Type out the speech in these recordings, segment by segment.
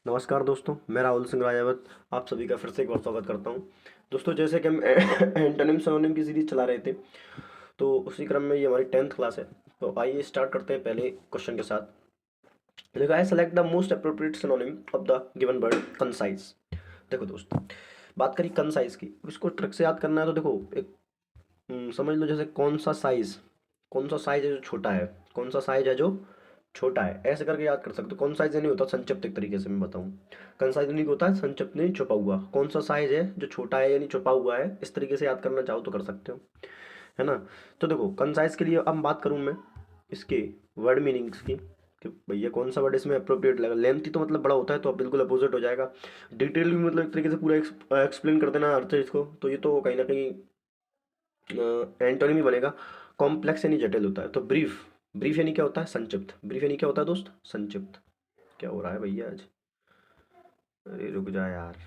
नमस्कार दोस्तों, मैं राहुल सिंह राजावत आप सभी का फिर से एक बार स्वागत करता हूं। दोस्तों, जैसे कि हम एंटोनिम सिनोनिम की सीरीज चला रहे थे, तो उसी क्रम में ये हमारी 10th क्लास है। तो आइए स्टार्ट करते हैं पहले क्वेश्चन के साथ। लिखा है select the most appropriate synonym of the given word concise. देखो दोस्तों, बात करी कंसाइज की। अब इसको ट्रिक से याद करना है तो देखो, एक समझ लो जैसे कौन सा साइज है जो छोटा है, कौन सा साइज है जो छोटा है, ऐसे करके याद कर सकते हो। कौन साइज नहीं होता संक्षिप्त एक तरीके से मैं बताऊं, कंसाइज नहीं होता है संक्षिप्त नहीं छुपा हुआ। कौन सा साइज है जो छोटा है यानी छुपा हुआ है, इस तरीके से याद करना चाहो तो कर सकते हो, है ना। तो देखो कंसाइज के लिए अब बात करूं मैं इसके वर्ड मीनिंग्स की, कि भैया कौन सा वर्ड इसमें अप्रोप्रिएट लगेगा। लेंथी तो मतलब बड़ा होता है, तो अब बिल्कुल अपोजिट हो जाएगा। डिटेल भी मतलब एक तरीके से पूरा एक्सप्लेन कर देना हर चीज़ को, तो ये तो कहीं ना कहीं एंटोनिम ही बनेगा। कॉम्प्लेक्स यानी जटिल होता है। तो ब्रीफ, ब्रीफ यानी क्या होता है संक्षिप्त। ब्रीफ यानी क्या होता है दोस्त, संक्षिप्त। क्या हो रहा है भैया आज, अरे रुक जा यार।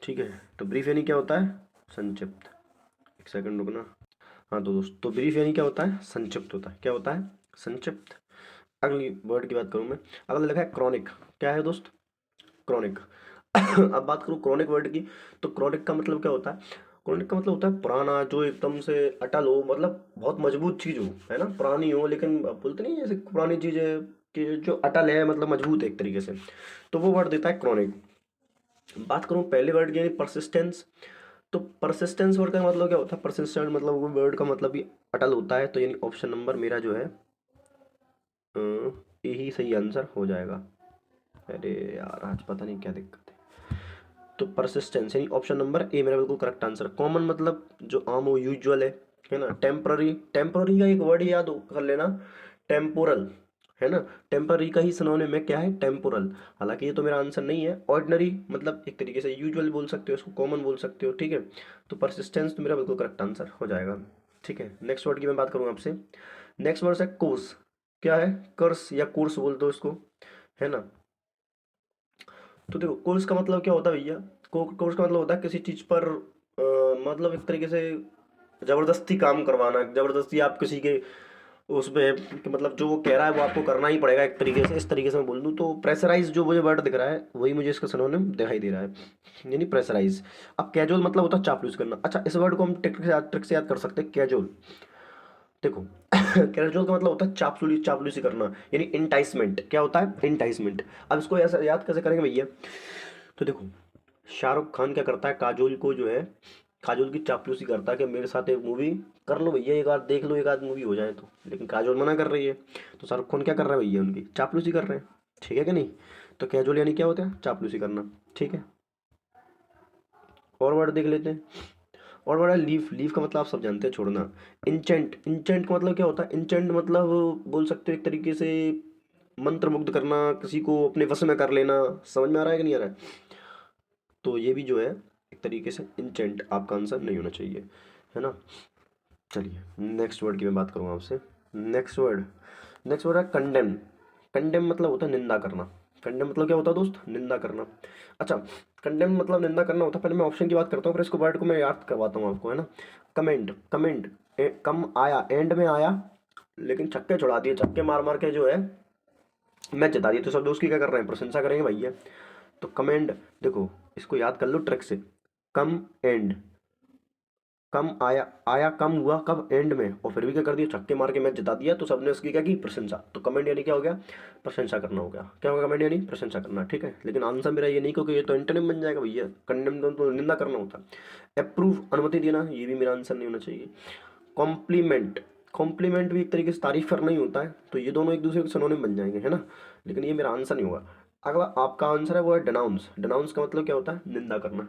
ठीक है, तो ब्रीफ यानी क्या होता है संक्षिप्त। एक सेकंड रुकना। हाँ तो दोस्त, तो ब्रीफ यानी क्या होता है संक्षिप्त होता है। क्या होता है संक्षिप्त। अगली वर्ड की बात करूँ मैं, अगला लिखा है क्रॉनिक। क्या है दोस्त, क्रॉनिक। अब बात करूँ क्रॉनिक वर्ड की, तो क्रॉनिक का मतलब क्या होता है। क्रॉनिक का मतलब होता है पुराना, जो एकदम से अटल हो, मतलब बहुत मजबूत चीज हो, है ना। पुरानी हो लेकिन बोलते नहीं जैसे पुरानी चीज है कि जो अटल है, मतलब मजबूत है एक तरीके से, तो वो वर्ड देता है क्रॉनिक। बात करूँ पहले वर्ड की यानी परसिस्टेंस, तो परसिस्टेंस वर्ड का मतलब क्या होता है। परसिस्टेंट मतलब वो वर्ड का मतलब भी अटल होता है, तो यानी ऑप्शन नंबर मेरा जो है यही सही आंसर हो जाएगा। अरे यार आज पता नहीं क्या दिक्कत है। तो परसिस्टेंस यानी ऑप्शन नंबर ए मेरा बिल्कुल करेक्ट आंसर। कॉमन मतलब जो आम हो, यूजुअल है ना। टेम्पररी, टेम्पररी का एक वर्ड याद कर लेना, टेम्पोरल, है ना। टेम्पररी का ही सिनोनिम में क्या है, टेम्पोरल। हालांकि ये तो मेरा आंसर नहीं है। ऑर्डिनरी मतलब एक तरीके से यूजुअल बोल सकते हो इसको, कॉमन बोल सकते हो, ठीक है। तो परसिस्टेंस तो मेरा बिल्कुल करेक्ट आंसर हो जाएगा। ठीक है, नेक्स्ट वर्ड की मैं बात करूँ आपसे। नेक्स्ट वर्ड है कोर्स। क्या है, कर्स या कोर्स बोल दो इसको, है ना। तो देखो कोर्स का मतलब क्या होता है भैया। कोर्स का मतलब होता है किसी चीज पर मतलब एक तरीके से जबरदस्ती काम करवाना, जबरदस्ती आप किसी के उस पे कि मतलब जो वो कह रहा है वो आपको करना ही पड़ेगा एक तरीके से। इस तरीके से मैं बोल दूं तो प्रेशराइज जो मुझे वर्ड दिख रहा है वही मुझे इसका सिनोनिम दिखाई दे रहा है, यानी प्रेशराइज। अब कैजुअल मतलब होता है चापलूस करना। अच्छा, इस वर्ड को हम ट्रिक से याद कर सकते हैं, कैजुअल। देखो कैजुअल का मतलब होता है चापलूसी, चापलूसी करना, यानी इंटाइसमेंट। क्या होता है इंटाइसमेंट। अब इसको ऐसा याद कैसे करेंगे भैया। तो देखो शाहरुख खान क्या करता है, काजोल को जो है, काजोल की चापलूसी करता है कि मेरे साथ एक मूवी कर लो भैया, एक बार देख लो, एक आध मूवी हो जाए तो। लेकिन काजोल मना कर रही है, तो शाहरुख खान क्या कर रहा है भैया, उनकी चापलूसी कर रहे हैं। ठीक है कि नहीं। तो कैजुअल यानी क्या होता है, चापलूसी करना। ठीक है, और वर्ड देख लेते हैं। और वर्ड है लीफ। लीफ का मतलब आप सब जानते हैं, छोड़ना। इंचेंट, इंचेंट का मतलब क्या होता है। इंचेंट मतलब बोल सकते हो एक तरीके से मंत्र मुग्ध करना, किसी को अपने वश में कर लेना। समझ में आ रहा है कि नहीं आ रहा है। तो ये भी जो है एक तरीके से इंचेंट आपका आंसर नहीं होना चाहिए, है ना। चलिए नेक्स्ट वर्ड की मैं बात करूँगा आपसे। नेक्स्ट वर्ड, नेक्स्ट वर्ड है कंडेम। कंडेम मतलब होता है निंदा करना। कंडेम मतलब क्या होता है दोस्त, निंदा करना। अच्छा, कंडेम मतलब निंदा करना होता है। पहले मैं ऑप्शन की बात करता हूँ, फिर इसको वर्ड को मैं याद करवाता हूँ आपको, है ना। कमेंड, कमेंड, कम आया, एंड में आया, लेकिन छक्के छुड़ा दिए, छक्के मार मार के जो है मैच जिता दिए, तो सब दोस्त की क्या कर रहे हैं, प्रशंसा करेंगे भैया। तो कमेंड, देखो इसको याद कर लो ट्रिक से। कम एंड, कम आया, आया कम हुआ कब, एंड में, और फिर भी क्या कर दिया, छक्के मार के मैच जिता दिया, तो सबने उसकी क्या की, प्रशंसा। तो कमेंट यानी क्या हो गया, प्रशंसा करना हो गया। क्या होगा कमेंट यानी प्रशंसा करना, ठीक है। लेकिन आंसर मेरा ये नहीं, क्योंकि ये तो एंटोनिम बन जाएगा भैया। कंडेम तो निंदा करना होता है। अप्रूव, अनुमति देना, ये भी मेरा आंसर नहीं होना चाहिए। कॉम्प्लीमेंट, कॉम्प्लीमेंट भी एक तरीके से तारीफ करना ही होता है, तो ये दोनों एक दूसरे के सिनोनिम बन जाएंगे, है ना। लेकिन ये मेरा आंसर नहीं होगा। अगला आपका आंसर है वो है डिनाउंस। डिनाउंस का मतलब क्या होता है, निंदा करना।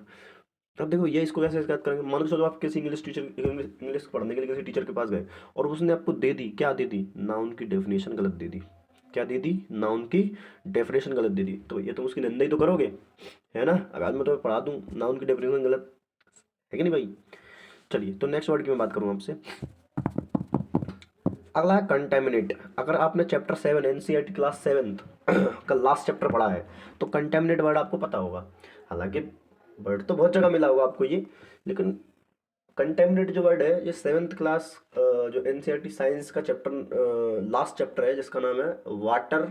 अब देखो ये इसको कैसे याद करेंगे। मान लो चलो आप किसी इंग्लिश टीचर, इंग्लिश पढ़ने के लिए किसी टीचर के पास गए, और उसने आपको दे दी, क्या दे दी, नाउन की डेफिनेशन गलत दे दी। क्या दे दी, नाउन की डेफिनेशन गलत दे दी, तो ये तो उसकी निंदा ही तो करोगे, है ना। अब आज मैं तुम्हें पढ़ा दूं नाउन की डेफिनेशन गलत, है कि नहीं भाई। चलिए, तो नेक्स्ट वर्ड की मैं बात करूँ आपसे। अगला है कंटेमिनेट। अगर आपने चैप्टर 7 एनसीईआरटी क्लास 7th का लास्ट चैप्टर पढ़ा है, तो कंटेमिनेट वर्ड आपको पता होगा। हालांकि वर्ड तो बहुत जगह मिला होगा आपको ये, लेकिन कंटेमिनेट जो वर्ड है, ये 7th क्लास जो एनसीईआरटी साइंस का चैप्टर लास्ट चैप्टर है, जिसका नाम है वाटर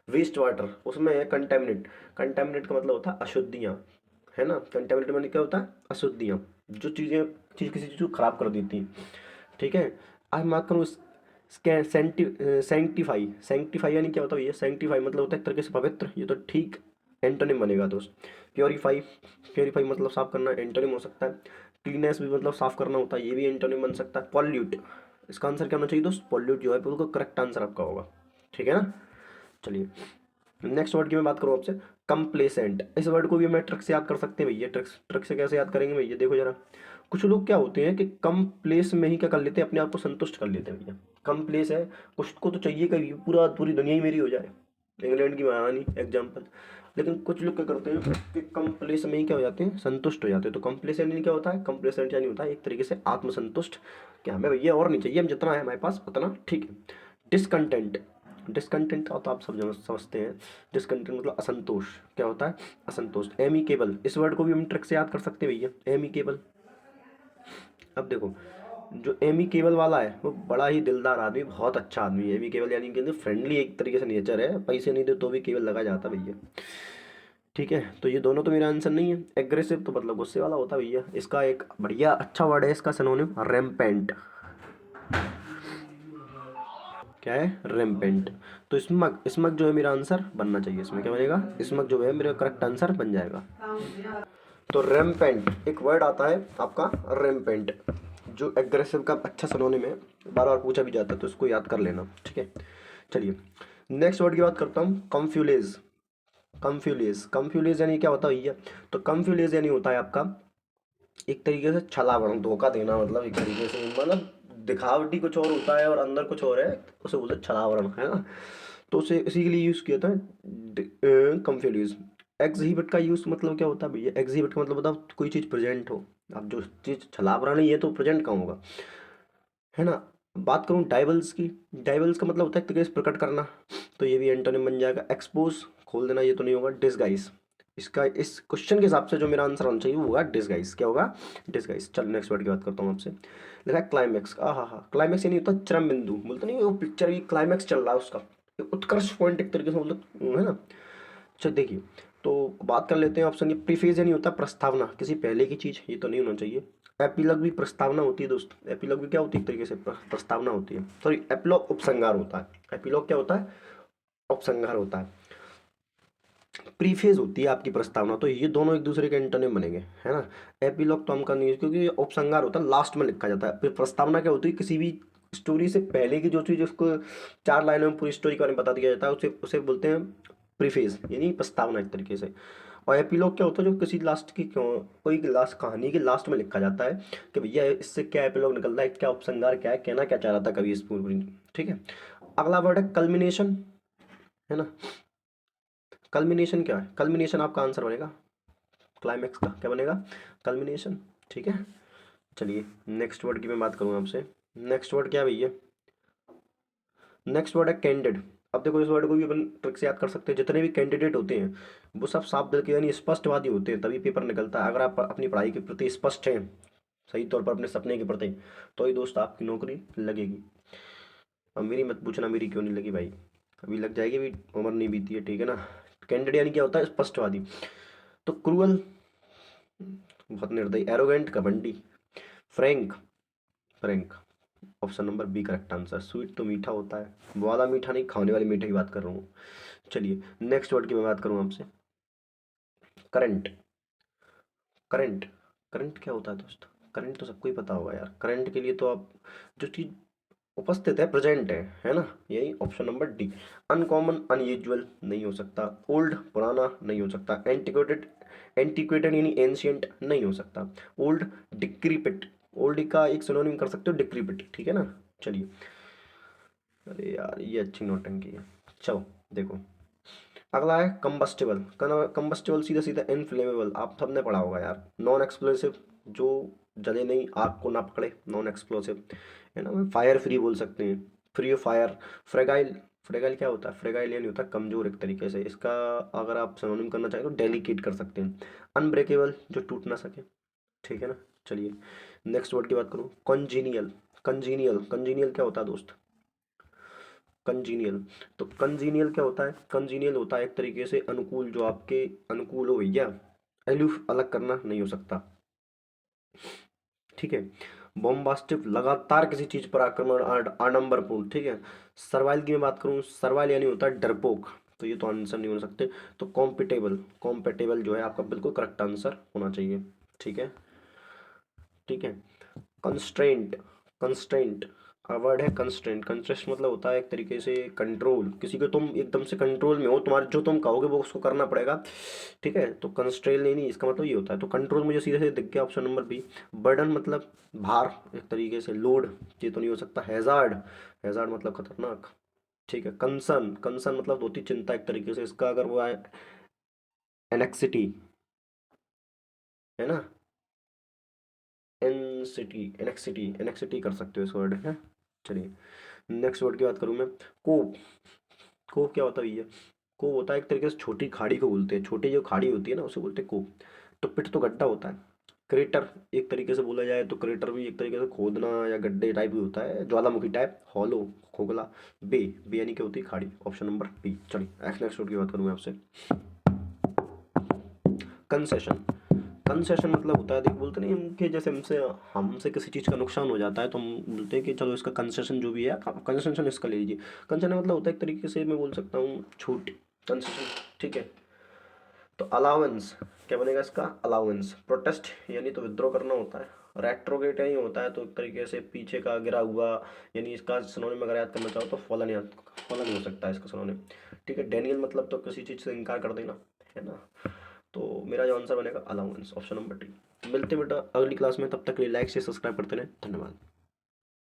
वेस्ट वाटर, उसमें है कंटेमिनेट। कंटेमिनेट का मतलब होता है अशुद्धियाँ, है ना। कंटेमिनेट मतलब क्या होता है? अशुद्धियाँ, जो चीज़ किसी चीज़ को खराब कर देती हैं, ठीक है। आज बात करूँ सैंक्टिफाई। सैंक्टिफाई यानी क्या होता है भैया? सैंक्टिफाई मतलब होता है एक तरीके से पवित्र, ये तो ठीक एंटोनिम बनेगा दोस्त। प्योरीफाई, प्योरीफाई मतलब साफ करना, एंटोनिम हो सकता है। क्लीनेस भी मतलब साफ करना होता है, ये भी एंटोनिम बन सकता है। पॉल्यूट, इसका आंसर क्या होना चाहिए दोस्त? पॉल्यूट जो है बिल्कुल करेक्ट आंसर आपका होगा, ठीक है ना। चलिए नेक्स्ट वर्ड की मैं बात करूँ आपसे, कंप्लेसेंट। इस वर्ड को भी मैं ट्रिक से याद कर सकते हैं भैया। ट्रिक से कैसे याद करेंगे भैया? देखो जरा, कुछ लोग क्या होते हैं कि कम प्लेस में ही क्या कर लेते हैं, अपने आप को संतुष्ट कर लेते हैं भैया। कम प्लेस है, कुछ को तो चाहिए कि पूरी दुनिया ही मेरी हो जाए, इंग्लैंड की महारानी एग्जाम्पल। लेकिन कुछ लोग क्या करते हैं कि कम प्लेस में ही क्या हो जाते हैं? संतुष्ट हो जाते हैं। तो कंप्लेसेंट यानी क्या होता है? कंप्लेसेंट यानी होता है एक तरीके से आत्मसंतुष्ट, कि हमें भैया और नहीं चाहिए, हम जितना है हमारे पास उतना ठीक है। डिसकंटेंट, डिसकंटेंट का तो आप सब समझते हैं। डिसकंटेंट मतलब असंतोष, क्या होता है? असंतोष। एमिकेबल, इस वर्ड को भी हम ट्रिक से याद कर सकते हैं भैया, एमिकेबल। अब देखो, जो एमिकेबल वाला है वो बड़ा ही दिलदार आदमी, बहुत अच्छा आदमी है। एमिकेबल यानी कि फ्रेंडली एक तरीके से नेचर है, पैसे नहीं दे तो भी केबल लगा जाता भैया, ठीक है। तो ये दोनों तो मेरा आंसर नहीं है। एग्रेसिव तो मतलब गुस्से वाला होता है भैया। इसका एक बढ़िया अच्छा वर्ड है, इसका सिनोनिम रैम्पेंट। क्या है? रैम्पेंट। तो स्मग, स्मग जो है मेरा आंसर बनना चाहिए, इसमें क्या बनेगा? स्मग जो है मेरा करेक्ट आंसर बन जाएगा। तो रैम्पेंट एक वर्ड आता है आपका, रैम्पेंट, जो एग्रेसिव का अच्छा सिनोनिम है, बार बार पूछा भी जाता है, तो इसको याद कर लेना, ठीक है। चलिए नेक्स्ट वर्ड की बात करता हूँ, कंफ्यूलेज। कंफ्यूलेज, कंफ्यूलेज यानी क्या होता है भैया? तो कंफ्यूलेज यानी होता है आपका एक तरीके से छलावरण, धोखा देना, मतलब एक तरीके से, मतलब दिखावटी कुछ और होता है और अंदर कुछ और है, उसे बोलते हैं छलावरण, है ना। तो उसे इसी के लिए यूज़ किया था कंफ्यूज। एग्जिबिट का यूज़ मतलब क्या होता है भैया? एग्जिबिट का मतलब होता है कोई चीज़ प्रेजेंट हो। अब जो चीज़ छलावरण ही है तो प्रेजेंट कहाँ होगा, है ना। बात करूँ डाइवल्स की, डाइवल्स का मतलब होता है एक तरीके से प्रकट करना, तो ये भी एंटोनिम बन जाएगा। एक्सपोज, खोल देना, ये तो नहीं होगा। डिसगाइज, इसका इस क्वेश्चन के हिसाब से जो मेरा आंसर होना चाहिए वो होगा डिसगाइज। क्या होगा? डिसगाइज। चल नेक्स्ट वर्ड की बात करता हूँ आपसे। लिखा है क्लाइमैक्स। हाँ, क्लाइमैक्स यानी होता है चरम बिंदु, बोलते नहीं वो पिक्चर की क्लाइमैक्स चल रहा है उसका, एक उत्कर्ष पॉइंट एक तरीके से, मतलब है ना। चल देखिए, तो बात कर लेते हैं ऑप्शन की। प्रीफेज यानी होता है प्रस्तावना, किसी पहले की चीज़, ये तो नहीं होना चाहिए। एपिलॉग भी प्रस्तावना होती है दोस्त, एपिलॉग भी क्या होती है? एक तरीके से प्रस्तावना होती है। सॉरी, एपिलॉग उपसंहार होता है। एपिलॉग क्या होता है? उपसंहार होता है। प्रीफेज होती है आपकी प्रस्तावना, तो ये दोनों एक दूसरे के एंटोनिम बनेंगे, है ना। एपिलॉग तो हम का नहीं है, क्योंकि उपसंहार होता है, लास्ट में लिखा जाता है। फिर प्रस्तावना क्या होती है? किसी भी स्टोरी से पहले की जो चीज़, उसको 4 लाइनों में पूरी स्टोरी के बारे में बता दिया जाता है, उसे उसे बोलते हैं प्रीफेज, यानी प्रस्तावना एक तरीके से। और एपिलॉग क्या होता है? जो किसी लास्ट की कोई लास्ट कहानी के लास्ट में लिखा जाता है कि भैया इससे क्या एपिलॉग निकलता है, क्या उपसंहार, क्या है, कहना क्या चाह रहा था कवि इस पूरी, ठीक है। अगला वर्ड है कल्मिनेशन, है ना। कल्मिनेशन क्या है? कल्मिनेशन आपका आंसर बनेगा क्लाइमैक्स का, क्या बनेगा? कल्मिनेशन, ठीक है। चलिए नेक्स्ट वर्ड की मैं बात करूँ आपसे। नेक्स्ट वर्ड क्या है भैया? नेक्स्ट वर्ड है कैंडिड। अब देखो, इस वर्ड को भी अपन ट्रिक से याद कर सकते हैं। जितने भी कैंडिडेट होते हैं वो सब साफ दिल के यानी स्पष्टवादी होते हैं, तभी पेपर निकलता है। अगर आप अपनी पढ़ाई के प्रति स्पष्ट हैं, सही तौर पर अपने सपने के प्रति, तो ही दोस्त आपकी नौकरी लगेगी। अब मेरी मत पूछना मेरी क्यों नहीं लगी भाई, अभी लग जाएगी, अभी उम्र नहीं बीती है, ठीक है ना। कैंडिडेट यानी क्या होता है? स्पष्टवादी। तो क्रूअल, बहुत निर्दयी। एरोगेंट, घमंडी। Frank, frank, option number B correct answer. Sweet तो मीठा होता है, वो वाला मीठा नहीं, खाने वाले मीठे की बात कर रहा हूँ। चलिए नेक्स्ट वर्ड की मैं बात करूँ आपसे। करंट, करंट, करंट क्या होता है दोस्त? करंट तो सबको ही पता होगा यार। करंट के लिए तो आप जो चीज़ उपस्थित है, प्रेजेंट है ना। यही option number D. Uncommon, unusual नहीं हो सकता। ओल्ड, पुराना नहीं हो सकता। एंटिक्वेटेड, एंटिक्वेटेड यानी एंशियंट नहीं हो सकता। ओल्ड, डिक्रीपिट, ओल्ड का एक सिनोनिम कर सकते हो डिक्रीपिट, ठीक है ना। चलिए, अरे यार ये अच्छी नोटंकी है। चलो देखो, अगला है कंबस्टिबल। कंबस्टिबल सीधा सीधा इनफ्लेमेबल, आप सबने पढ़ा होगा यार। नॉन एक्सप्लोसिव, जो जले नहीं, आग को ना पकड़े, नॉन एक्सप्लोसिव, है ना। फायर फ्री बोल सकते हैं, free of fire. Fragile, fragile क्या होता है? फ्रेगाइल यानी होता है कमजोर एक तरीके से। इसका अगर आप सिनोनिम करना चाहें तो डेलिकेट कर सकते हैं। अनब्रेकेबल, जो टूट ना सके, ठीक है ना। चलिए नेक्स्ट वर्ड की बात करूँ, कॉन्जीनियल। कॉन्जीनियल, कॉन्जीनियल क्या होता है दोस्त? कंजीनियल। तो कंजीनियल क्या होता है? कंजीनियल होता है एक तरीके से अनुकूल, जो आपके अनुकूल हो भैया। एलूफ अलग करना नहीं हो सकता, ठीक है। बॉम्बास्टिक लगातार किसी चीज पर आक्रमण, आडंबरपूर्ण, ठीक है। सर्वाइल की मैं बात करूं, सर्वाइल यानी होता है डरपोक, तो ये तो आंसर नहीं हो सकते। तो कॉम्पिटेबल, कॉम्पेटेबल जो है आपका बिल्कुल करेक्ट आंसर होना चाहिए, ठीक है, ठीक है। कंस्ट्रेंट, कंस्ट्रेंट वर्ड है कंस्ट्रेंट। कंस्ट्रेंट मतलब होता है एक तरीके से कंट्रोल, किसी को तुम एकदम से कंट्रोल में हो, तुम्हारे जो तुम कहोगे वो उसको करना पड़ेगा, ठीक है। तो कंस्ट्रेन नहीं, इसका मतलब ये होता है। तो कंट्रोल मुझे सीधे से दिख गया, ऑप्शन नंबर बी। बर्डन मतलब भार, एक तरीके से लोड, ये तो नहीं हो सकता। हैजार्ड, हैजार्ड मतलब खतरनाक, ठीक है। कंसर्न, कंसर्न मतलब होती चिंता एक तरीके से, इसका अगर वो है एनेक्सिटी, है ना, एनसिटी, एनेक्सिटी, एनेक्सिटी कर सकते हो इस वर्ड है। चलिए नेक्स्ट वर्ड की बात करूँ मैं। कोप, कोप क्या होता है भैया? कोप होता है एक तरीके से छोटी खाड़ी को बोलते हैं, छोटी जो खाड़ी होती है ना उसे बोलते हैं कोप। तो पिट तो गड्ढा होता है। क्रेटर एक तरीके से बोला जाए तो क्रेटर भी एक तरीके से खोदना या गड्ढे टाइप ही होता है, ज्वालामुखी टाइप, हॉलो, खोखला। बे, बे यानी क्या होती है? खाड़ी, ऑप्शन नंबर बी। चलिए नेक्स्ट वर्ड की बात करूँ मैं आपसे। कंसेशन, कंसेशन मतलब होता है, देख बोलते नहीं हम कि जैसे हमसे हमसे किसी चीज़ का नुकसान हो जाता है तो हम बोलते हैं कि चलो इसका कंसेशन जो भी है आप कंसेशन इसका ले लीजिए। कंसेशन मतलब होता है एक तरीके से मैं बोल सकता हूँ छूट, कंसेशन, ठीक है। तो अलाउंस क्या बनेगा इसका? अलाउंस। प्रोटेस्ट यानी तो विद्रोह करना होता है। रेट्रोगेट यही होता है तो एक तरीके से पीछे का गिरा हुआ, यानी इसका सिनोनिम अगर याद करना चाहो तो फॉलन, याद फॉलन हो सकता है इसका सिनोनिम, ठीक है। डेनियल मतलब तो किसी चीज़ से इनकार कर देना, है ना। तो मेरा जो आंसर बनेगा अलाउंस, ऑप्शन नंबर डी। मिलते बेटा अगली क्लास में, तब तक के लिए लाइक से सब्सक्राइब करते रहें, धन्यवाद।